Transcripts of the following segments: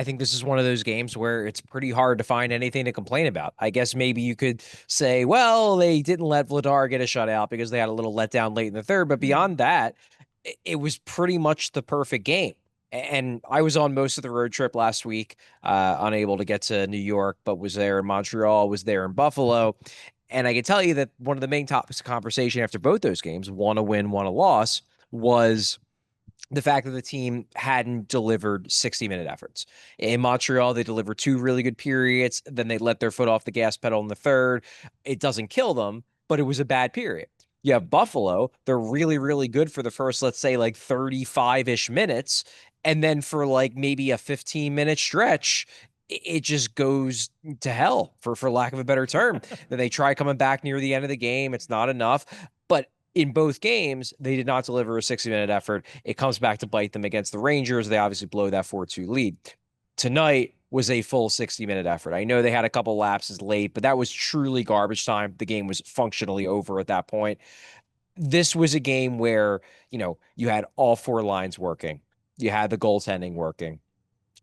I think this is one of those games where it's pretty hard to find anything to complain about. I guess maybe you could say, well, they didn't let Vladar get a shutout because they had a little letdown late in the third. But beyond that, it was pretty much the perfect game. And I was on most of the road trip last week, unable to get to New York, but was there in Montreal, was there in Buffalo. And I can tell you that one of the main topics of conversation after both those games, one a win, one a loss, was the fact that the team hadn't delivered 60-minute efforts. In Montreal, they delivered two really good periods. Then they let their foot off the gas pedal in the third. It doesn't kill them, but it was a bad period. You have Buffalo. They're really, really good for the first, let's say, like 35-ish minutes. And then for like maybe a 15-minute stretch, it just goes to hell, for lack of a better term. Then they try coming back near the end of the game. It's not enough. But in both games, they did not deliver a 60-minute effort. It comes back to bite them against the Rangers. They obviously blow that 4-2 lead. Tonight was a full 60-minute effort. I know they had a couple lapses late, but that was truly garbage time. The game was functionally over at that point. This was a game where, you had all four lines working. You had the goaltending working.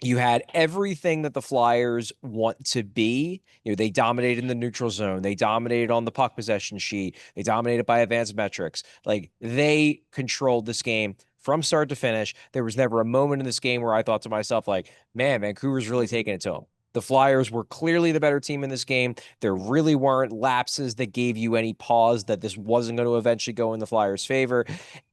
You had everything that the Flyers want to be. They dominated in the neutral zone. They dominated on the puck possession sheet. They dominated by advanced metrics. Like, they controlled this game from start to finish. There was never a moment in this game where I thought to myself, like, man, Vancouver's really taking it to them. The Flyers were clearly the better team in this game. There really weren't lapses that gave you any pause that this wasn't going to eventually go in the Flyers' favor.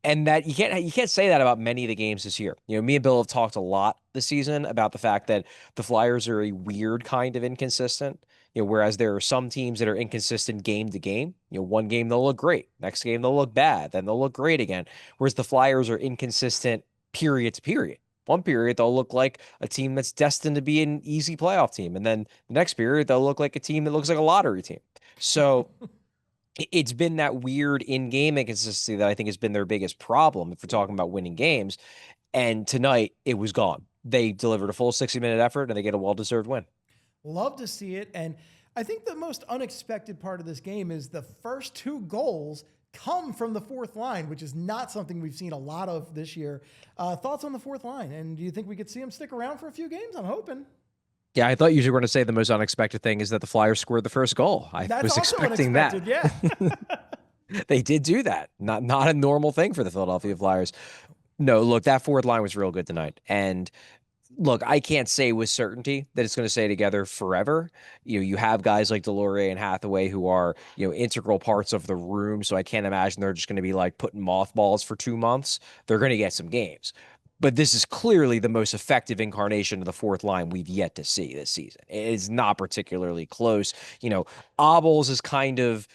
And that you can't say that about many of the games this year. Me and Bill have talked a lot this season about the fact that the Flyers are a weird kind of inconsistent. Whereas there are some teams that are inconsistent game to game. One game they'll look great, next game they'll look bad, then they'll look great again. Whereas the Flyers are inconsistent period to period. One period they'll look like a team that's destined to be an easy playoff team, and then the next period they'll look like a team that looks like a lottery team. So it's been that weird in-game inconsistency that I think has been their biggest problem if we're talking about winning games. And tonight it was gone. They delivered a full 60-minute effort and they get a well-deserved win. Love to see it. And I think the most unexpected part of this game is the first two goals come from the fourth line, which is not something we've seen a lot of this year. Thoughts on the fourth line? And do you think we could see them stick around for a few games? I'm hoping. Yeah, I thought you were going to say the most unexpected thing is that the Flyers scored the first goal. I That's was also expecting that. unexpected, yeah. They did do that. Not a normal thing for the Philadelphia Flyers. No, look, that fourth line was real good tonight. And look, I can't say with certainty that it's going to stay together forever. You have guys like Delorier and Hathaway who are, integral parts of the room. So I can't imagine they're just going to be like putting mothballs for 2 months. They're going to get some games. But this is clearly the most effective incarnation of the fourth line we've yet to see this season. It is not particularly close. Obels is kind of,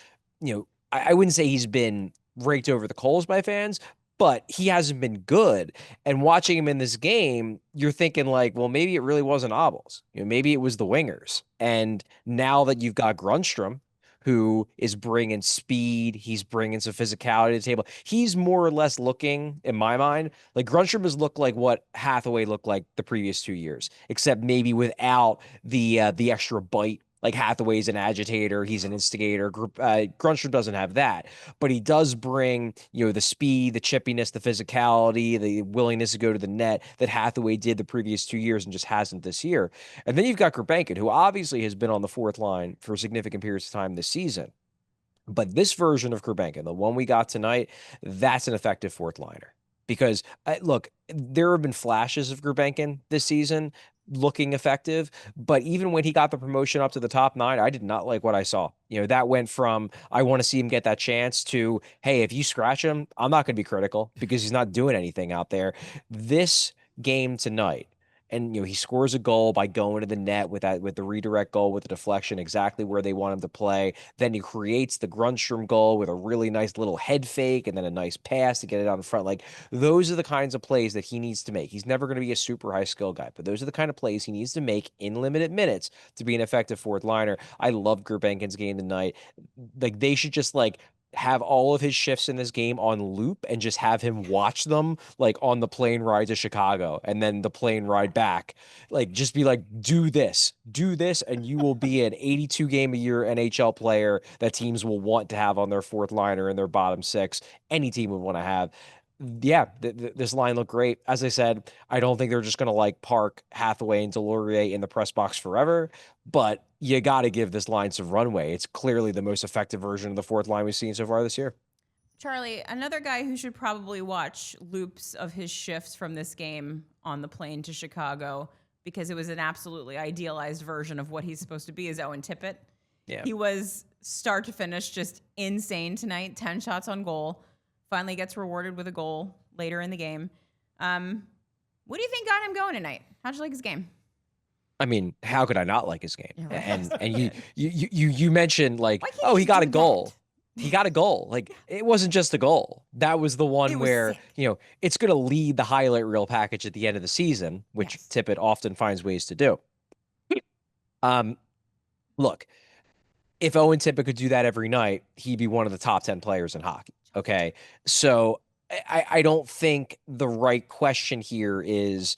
I wouldn't say he's been raked over the coals by fans, but he hasn't been good. And watching him in this game, you're thinking like, well, maybe it really wasn't Obels. Maybe it was the wingers. And now that you've got Grundstrom, who is bringing speed, he's bringing some physicality to the table. He's more or less looking, in my mind, like Grundstrom has looked like what Hathaway looked like the previous 2 years, except maybe without the extra bite. Like Hathaway's an agitator, he's an instigator. Grundstrom doesn't have that, but he does bring, the speed, the chippiness, the physicality, the willingness to go to the net that Hathaway did the previous 2 years and just hasn't this year. And then you've got Gurbankin, who obviously has been on the fourth line for significant periods of time this season. But this version of Gurbankin, the one we got tonight, that's an effective fourth liner. Because look, there have been flashes of Gurbankin this season looking effective, but even when he got the promotion up to the top nine, I did not like what I saw. That went from I want to see him get that chance to, hey, if you scratch him, I'm not going to be critical because he's not doing anything out there. This game tonight, and he scores a goal by going to the net with the redirect goal with the deflection exactly where they want him to play. Then he creates the Grundstrom goal with a really nice little head fake and then a nice pass to get it out in front. Like, those are the kinds of plays that he needs to make. He's never going to be a super high skill guy, but those are the kind of plays he needs to make in limited minutes to be an effective fourth liner. I love Gurbankin's game tonight. Like, they should just have all of his shifts in this game on loop and just have him watch them like on the plane ride to Chicago and then the plane ride back. Like, just be like, do this, and you will be an 82 game a year NHL player that teams will want to have on their fourth liner and their bottom six. Any team would want to have. Yeah, this line looked great. As I said, I don't think they're just going to like park Hathaway and Delorier in the press box forever, but you got to give this line some runway. It's clearly the most effective version of the fourth line we've seen so far this year. Charlie, another guy who should probably watch loops of his shifts from this game on the plane to Chicago because it was an absolutely idealized version of what he's supposed to be is Owen Tippett. Yeah. He was start to finish just insane tonight, 10 shots on goal. Finally gets rewarded with a goal later in the game. What do you think got him going tonight? How'd you like his game? I mean, how could I not like his game? Yeah, right. And you mentioned like, Why can't oh, he you got a do goal. that? He got a goal. Like it wasn't just a goal. That was the one It was where, sick. it's going to lead the highlight reel package at the end of the season, which Yes. Tippett often finds ways to do. Um, Look, if Owen Tippett could do that every night, he'd be one of the top 10 players in hockey. Okay. So I don't think the right question here is,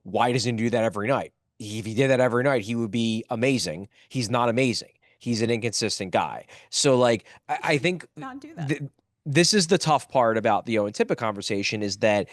why doesn't he do that every night? If he did that every night, he would be amazing. He's not amazing. He's an inconsistent guy. So, like, I think Not do that. this is the tough part about the Owen Tippett conversation is that,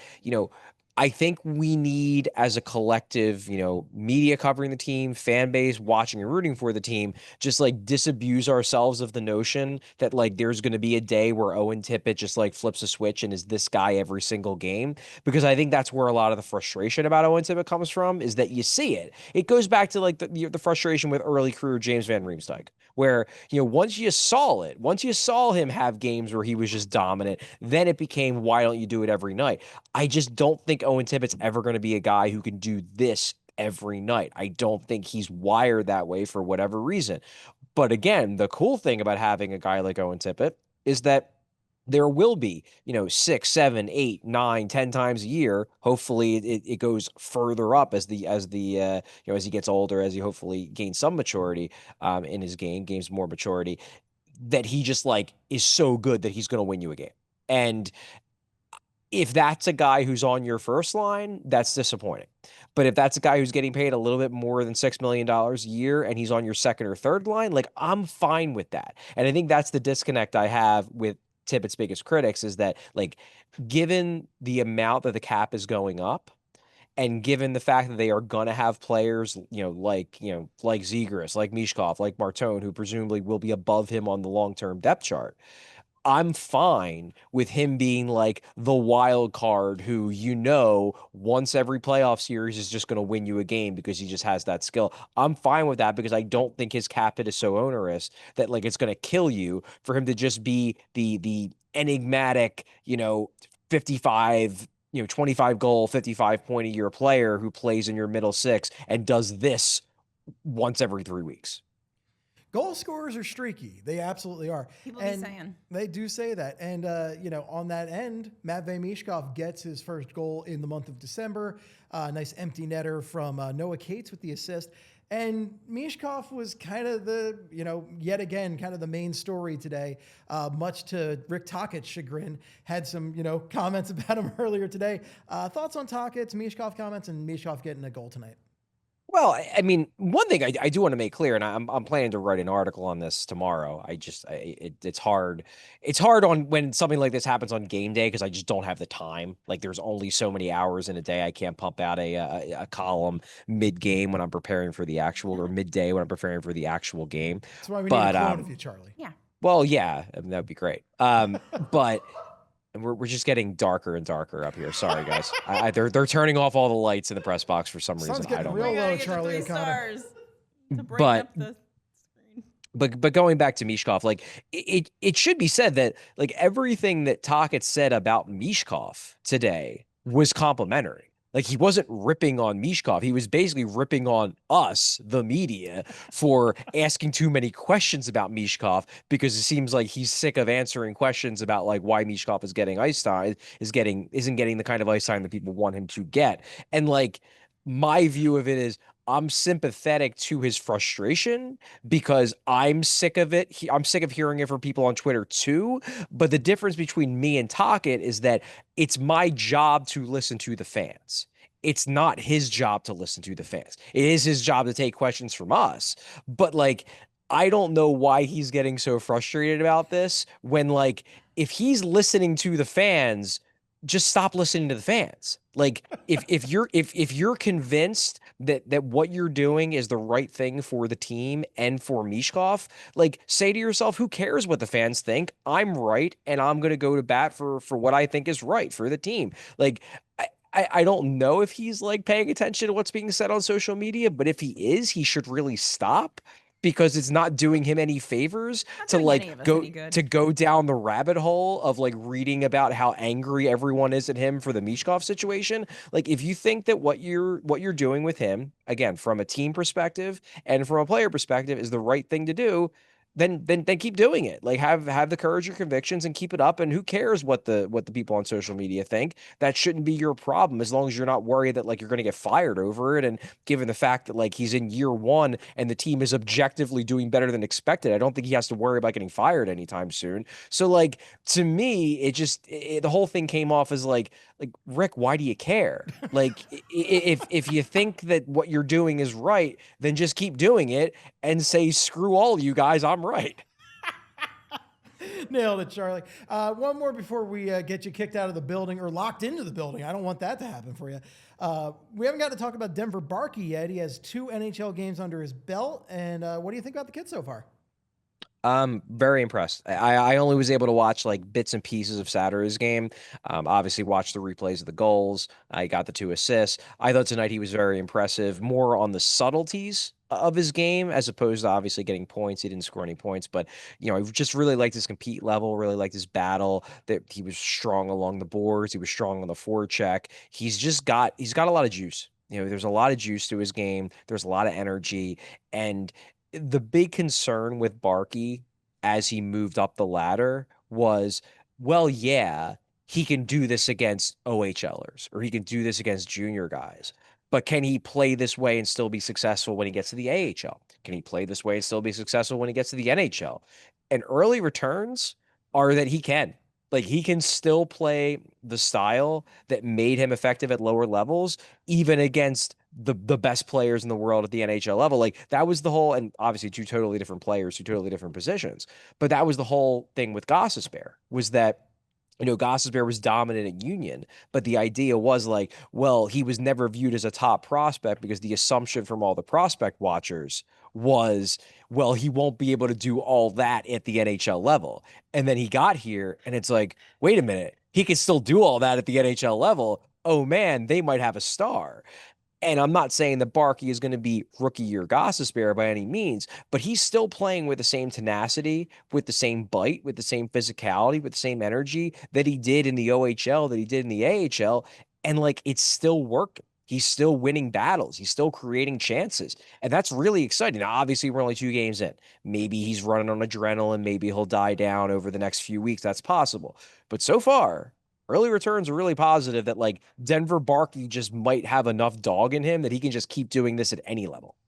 I think we need as a collective, media covering the team, fan base watching and rooting for the team, just like disabuse ourselves of the notion that like there's going to be a day where Owen Tippett just like flips a switch and is this guy every single game. Because I think that's where a lot of the frustration about Owen Tippett comes from is that you see it. It goes back to like the frustration with early career James Van Riemsdyk, where, once you saw it, once you saw him have games where he was just dominant, then it became, why don't you do it every night? I just don't think Owen Tippett's ever going to be a guy who can do this every night. I don't think he's wired that way for whatever reason. But again, the cool thing about having a guy like Owen Tippett is that there will be, 6, 7, 8, 9, 10 times a year. Hopefully it goes further up as he gets older, as he hopefully gains some maturity in his game, gains more maturity, that he just like is so good that he's going to win you a game. And if that's a guy who's on your first line, that's disappointing. But if that's a guy who's getting paid a little bit more than $6 million a year and he's on your second or third line, like I'm fine with that. And I think that's the disconnect I have with Tippett's biggest critics is that, like, given the amount that the cap is going up, and given the fact that they are going to have players, like Zegras, like Michkov, like Martone, who presumably will be above him on the long-term depth chart, I'm fine with him being like the wild card who, once every playoff series is just going to win you a game because he just has that skill. I'm fine with that because I don't think his cap hit is so onerous that like it's going to kill you for him to just be the enigmatic, 55, 25 goal, 55 point a year player who plays in your middle six and does this once every 3 weeks. Goal scorers are streaky. They absolutely are. People be saying. They do say that. And, on that end, Matvei Michkov gets his first goal in the month of December. Nice empty netter from Noah Cates with the assist. And Michkov was kind of yet again, kind of the main story today, much to Rick Tocchet's chagrin. Had some, comments about him earlier today. Thoughts on Tocchet's Michkov comments and Michkov getting a goal tonight? Well, I mean, one thing I do want to make clear, and I'm planning to write an article on this tomorrow. It's hard. It's hard on when something like this happens on game day because I just don't have the time. Like, there's only so many hours in a day. I can't pump out a column mid game when I'm preparing for the actual, or midday when I'm preparing for the actual game. That's why we need But a clone of you, Charlie. Yeah. well, yeah, I mean, that would be great. But. And we're just getting darker and darker up here. Sorry, guys. They're turning off all the lights in the press box for some reason. Sun's I getting don't real know. low, Get Charlie the 3 O'Connor. stars to brighten But up the screen. but going back to Michkov, like it should be said that like everything that Tocchet said about Michkov today was complimentary. Like he wasn't ripping on Michkov. He was basically ripping on us, the media, for asking too many questions about Michkov because it seems like he's sick of answering questions about like why Michkov is getting ice time, isn't getting the kind of ice time that people want him to get. And like my view of it is I'm sympathetic to his frustration because I'm sick of it. I'm sick of hearing it from people on Twitter too. But the difference between me and Tocchet is that it's my job to listen to the fans. It's not his job to listen to the fans. It is his job to take questions from us. But like, I don't know why he's getting so frustrated about this when like, if he's listening to the fans, just stop listening to the fans. Like if you're convinced that what you're doing is the right thing for the team and for Michkov, like say to yourself, who cares what the fans think? I'm right, and I'm gonna go to bat for what I think is right for the team. Like I don't know if he's like paying attention to what's being said on social media, but if he is, he should really stop because it's not doing him any favors Not to doing like any of us go any good. to go down the rabbit hole of like reading about how angry everyone is at him for the Mishkov situation. Like if you think that what you're doing with him, again, from a team perspective and from a player perspective is the right thing to do, then keep doing it. Like have the courage, your convictions, and keep it up. And who cares what the people on social media think? That shouldn't be your problem as long as you're not worried that like you're going to get fired over it. And given the fact that like he's in year one and the team is objectively doing better than expected, I don't think he has to worry about getting fired anytime soon. So like to me, the whole thing came off as like Rick, why do you care? Like if you think that what you're doing is right, then just keep doing it and say screw all you guys, I'm right. Nailed it, Charlie. One more before we get you kicked out of the building or locked into the building. I don't want that to happen for you. We haven't got to talk about Denver Barky yet. He has 2 NHL games under his belt. And what do you think about the kid so far? Very impressed. I only was able to watch like bits and pieces of Saturday's game. Obviously watched the replays of the goals. I got the 2 assists. I thought tonight he was very impressive, more on the subtleties of his game as opposed to obviously getting points. He didn't score any points, but I just really liked his compete level, really liked his battle, that he was strong along the boards, he was strong on the forecheck. He's got a lot of juice. There's a lot of juice to his game. There's a lot of energy, and the big concern with Barky as he moved up the ladder was, well, yeah, he can do this against OHLers or he can do this against junior guys. But can he play this way and still be successful when he gets to the AHL? Can he play this way and still be successful when he gets to the NHL? And early returns are that he can. Like he can still play the style that made him effective at lower levels, even against the best players in the world at the NHL level. Like that was the whole, and obviously 2 totally different players, 2 totally different positions. But that was the whole thing with Gossesbear was that Gossesbear was dominant at Union, but the idea was like, well, he was never viewed as a top prospect because the assumption from all the prospect watchers was, well, he won't be able to do all that at the NHL level. And then he got here, and it's like, wait a minute, he can still do all that at the NHL level. Oh man, they might have a star. And I'm not saying that Barky is going to be rookie year Gossesbear by any means, but he's still playing with the same tenacity, with the same bite, with the same physicality, with the same energy that he did in the OHL, that he did in the AHL. And like it's still working. He's still winning battles. He's still creating chances. And that's really exciting. Now, obviously, we're only 2 games in. Maybe he's running on adrenaline. Maybe he'll die down over the next few weeks. That's possible. But so far, early returns are really positive that like Denver Barky just might have enough dog in him that he can just keep doing this at any level.